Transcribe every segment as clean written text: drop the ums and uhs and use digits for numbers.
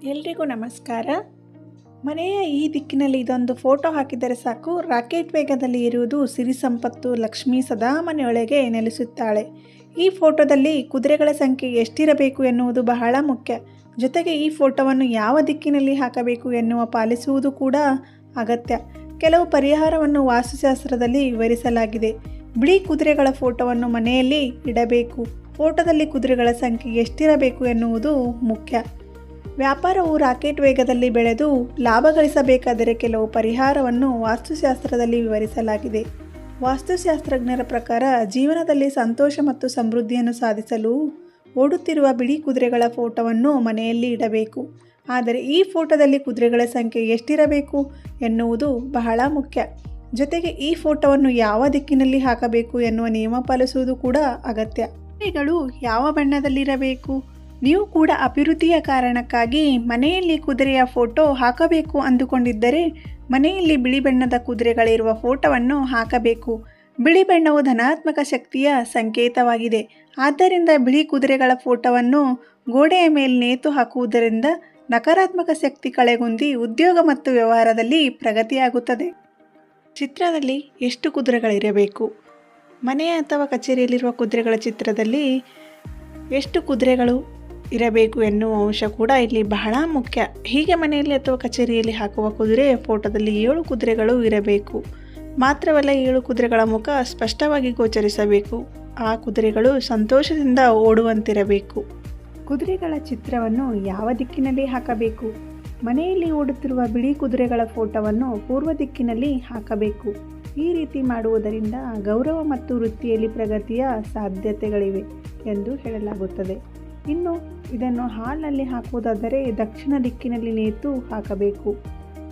ಎಲ್ರಿಗೂ ನಮಸ್ಕಾರ. ಮನೆಯ ಈ ದಿಕ್ಕಿನಲ್ಲಿ ಇದೊಂದು ಫೋಟೋ ಹಾಕಿದರೆ ಸಾಕು, ರಾಕೆಟ್ ವೇಗದಲ್ಲಿ ಇರುವುದು ಸಿರಿ ಸಂಪತ್ತು, ಲಕ್ಷ್ಮಿ ಸದಾ ಮನೆಯೊಳಗೆ ನೆಲೆಸುತ್ತಾಳೆ. ಈ ಫೋಟೋದಲ್ಲಿ ಕುದುರೆಗಳ ಸಂಖ್ಯೆ ಎಷ್ಟಿರಬೇಕು ಎನ್ನುವುದು ಬಹಳ ಮುಖ್ಯ. ಜೊತೆಗೆ ಈ ಫೋಟೋವನ್ನು ಯಾವ ದಿಕ್ಕಿನಲ್ಲಿ ಹಾಕಬೇಕು ಎನ್ನುವ ಪಾಲಿಸುವುದು ಕೂಡ ಅಗತ್ಯ. ಕೆಲವು ಪರಿಹಾರವನ್ನು ವಾಸ್ತುಶಾಸ್ತ್ರದಲ್ಲಿ ವಿವರಿಸಲಾಗಿದೆ. ಬಿಳಿ ಕುದುರೆಗಳ ಫೋಟೋವನ್ನು ಮನೆಯಲ್ಲಿ ಇಡಬೇಕು. ಫೋಟೋದಲ್ಲಿ ಕುದುರೆಗಳ ಸಂಖ್ಯೆ ಎಷ್ಟಿರಬೇಕು ಎನ್ನುವುದು ಮುಖ್ಯ. ವ್ಯಾಪಾರವು ರಾಕೆಟ್ ವೇಗದಲ್ಲಿ ಬೆಳೆದು ಲಾಭ ಗಳಿಸಬೇಕಾದರೆ ಕೆಲವು ಪರಿಹಾರವನ್ನು ವಾಸ್ತುಶಾಸ್ತ್ರದಲ್ಲಿ ವಿವರಿಸಲಾಗಿದೆ. ವಾಸ್ತುಶಾಸ್ತ್ರಜ್ಞರ ಪ್ರಕಾರ ಜೀವನದಲ್ಲಿ ಸಂತೋಷ ಮತ್ತು ಸಮೃದ್ಧಿಯನ್ನು ಸಾಧಿಸಲು ಓಡುತ್ತಿರುವ ಬಿಳಿ ಕುದುರೆಗಳ ಫೋಟೋವನ್ನು ಮನೆಯಲ್ಲಿ ಇಡಬೇಕು. ಆದರೆ ಈ ಫೋಟೋದಲ್ಲಿ ಕುದುರೆಗಳ ಸಂಖ್ಯೆ ಎಷ್ಟಿರಬೇಕು ಎನ್ನುವುದು ಬಹಳ ಮುಖ್ಯ. ಜೊತೆಗೆ ಈ ಫೋಟೋವನ್ನು ಯಾವ ದಿಕ್ಕಿನಲ್ಲಿ ಹಾಕಬೇಕು ಎನ್ನುವ ನಿಯಮ ಪಾಲಿಸುವುದು ಕೂಡ ಅಗತ್ಯ. ಕುದುರೆಗಳು ಯಾವ ಬಣ್ಣದಲ್ಲಿರಬೇಕು? ನೀವು ಕೂಡ ಅಭಿವೃದ್ಧಿಯ ಕಾರಣಕ್ಕಾಗಿ ಮನೆಯಲ್ಲಿ ಕುದುರೆಯ ಫೋಟೋ ಹಾಕಬೇಕು ಅಂದುಕೊಂಡಿದ್ದರೆ ಮನೆಯಲ್ಲಿ ಬಿಳಿ ಬಣ್ಣದ ಕುದುರೆಗಳಿರುವ ಫೋಟೋವನ್ನು ಹಾಕಬೇಕು. ಬಿಳಿ ಬಣ್ಣವು ಧನಾತ್ಮಕ ಶಕ್ತಿಯ ಸಂಕೇತವಾಗಿದೆ. ಆದ್ದರಿಂದ ಬಿಳಿ ಕುದುರೆಗಳ ಫೋಟೋವನ್ನು ಗೋಡೆಯ ಮೇಲೆ ನೇತು ಹಾಕುವುದರಿಂದ ನಕಾರಾತ್ಮಕ ಶಕ್ತಿ ಕಳೆಗುಂದಿ ಉದ್ಯೋಗ ಮತ್ತು ವ್ಯವಹಾರದಲ್ಲಿ ಪ್ರಗತಿಯಾಗುತ್ತದೆ. ಚಿತ್ರದಲ್ಲಿ ಎಷ್ಟು ಕುದುರೆಗಳಿರಬೇಕು? ಮನೆ ಅಥವಾ ಕಚೇರಿಯಲ್ಲಿರುವ ಕುದುರೆಗಳ ಚಿತ್ರದಲ್ಲಿ ಎಷ್ಟು ಕುದುರೆಗಳು ಇರಬೇಕು ಎನ್ನುವ ಅಂಶ ಕೂಡ ಇಲ್ಲಿ ಬಹಳ ಮುಖ್ಯ. ಹೀಗೆ ಮನೆಯಲ್ಲಿ ಅಥವಾ ಕಚೇರಿಯಲ್ಲಿ ಹಾಕುವ ಕುದುರೆ ಫೋಟೋದಲ್ಲಿ 7 ಕುದುರೆಗಳು ಇರಬೇಕು. ಮಾತ್ರವಲ್ಲ, 7 ಕುದುರೆಗಳ ಮುಖ ಸ್ಪಷ್ಟವಾಗಿ ಗೋಚರಿಸಬೇಕು. ಆ ಕುದುರೆಗಳು ಸಂತೋಷದಿಂದ ಓಡುವಂತಿರಬೇಕು. ಕುದುರೆಗಳ ಚಿತ್ರವನ್ನು ಯಾವ ದಿಕ್ಕಿನಲ್ಲಿ ಹಾಕಬೇಕು? ಮನೆಯಲ್ಲಿ ಓಡುತ್ತಿರುವ ಬಿಳಿ ಕುದುರೆಗಳ ಫೋಟೋವನ್ನು ಪೂರ್ವ ದಿಕ್ಕಿನಲ್ಲಿ ಹಾಕಬೇಕು. ಈ ರೀತಿ ಮಾಡುವುದರಿಂದ ಗೌರವ ಮತ್ತು ವೃತ್ತಿಯಲ್ಲಿ ಪ್ರಗತಿಯ ಸಾಧ್ಯತೆಗಳಿವೆ ಎಂದು ಹೇಳಲಾಗುತ್ತದೆ. ಇನ್ನು ಇದನ್ನು ಹಾಲ್ನಲ್ಲಿ ಹಾಕುವುದಾದರೆ ದಕ್ಷಿಣ ದಿಕ್ಕಿನಲ್ಲಿ ನೇತು ಹಾಕಬೇಕು.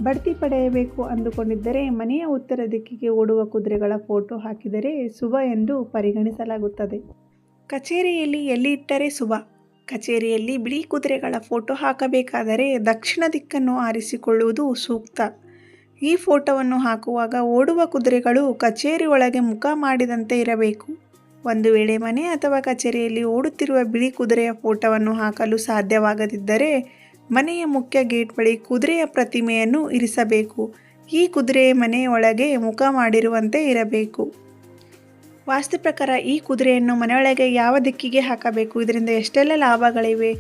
ಬಡ್ತಿ ಪಡೆಯಬೇಕು ಅಂದುಕೊಂಡಿದ್ದರೆ ಮನೆಯ ಉತ್ತರ ದಿಕ್ಕಿಗೆ ಓಡುವ ಕುದುರೆಗಳ ಫೋಟೋ ಹಾಕಿದರೆ ಶುಭ ಎಂದು ಪರಿಗಣಿಸಲಾಗುತ್ತದೆ. ಕಚೇರಿಯಲ್ಲಿ ಎಲ್ಲಿ ಇಟ್ಟರೆ ಶುಭ? ಕಚೇರಿಯಲ್ಲಿ ಬಿಳಿ ಕುದುರೆಗಳ ಫೋಟೋ ಹಾಕಬೇಕಾದರೆ ದಕ್ಷಿಣ ದಿಕ್ಕನ್ನು ಆರಿಸಿಕೊಳ್ಳುವುದು ಸೂಕ್ತ. ಈ ಫೋಟೋವನ್ನು ಹಾಕುವಾಗ ಓಡುವ ಕುದುರೆಗಳು ಕಚೇರಿ ಒಳಗೆ ಮುಖ ಮಾಡಿದಂತೆ ಇರಬೇಕು. ಒಂದು ವೇಳೆ ಮನೆ ಅಥವಾ ಕಚೇರಿಯಲ್ಲಿ ಓಡುತ್ತಿರುವ ಬಿಳಿ ಕುದುರೆಯ ಫೋಟೋವನ್ನು ಹಾಕಲು ಸಾಧ್ಯವಾಗದಿದ್ದರೆ ಮನೆಯ ಮುಖ್ಯ ಗೇಟ್ ಬಳಿ ಕುದುರೆಯ ಪ್ರತಿಮೆಯನ್ನು ಇರಿಸಬೇಕು. ಈ ಕುದುರೆ ಮನೆಯ ಒಳಗೆ ಮುಖ ಮಾಡಿರುವಂತೆ ಇರಬೇಕು. ವಾಸ್ತು ಪ್ರಕಾರ ಈ ಕುದುರೆಯನ್ನು ಮನೆಯೊಳಗೆ ಯಾವ ದಿಕ್ಕಿಗೆ ಹಾಕಬೇಕು, ಇದರಿಂದ ಎಷ್ಟೆಲ್ಲ ಲಾಭಗಳಿವೆ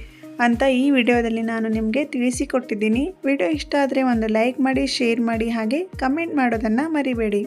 ಅಂತ ಈ ವಿಡಿಯೋದಲ್ಲಿ ನಾನು ನಿಮಗೆ ತಿಳಿಸಿಕೊಟ್ಟಿದ್ದೀನಿ. ವಿಡಿಯೋ ಇಷ್ಟ ಆದರೆ ಒಂದು ಲೈಕ್ ಮಾಡಿ, ಶೇರ್ ಮಾಡಿ, ಹಾಗೆ ಕಮೆಂಟ್ ಮಾಡೋದನ್ನು ಮರಿಬೇಡಿ.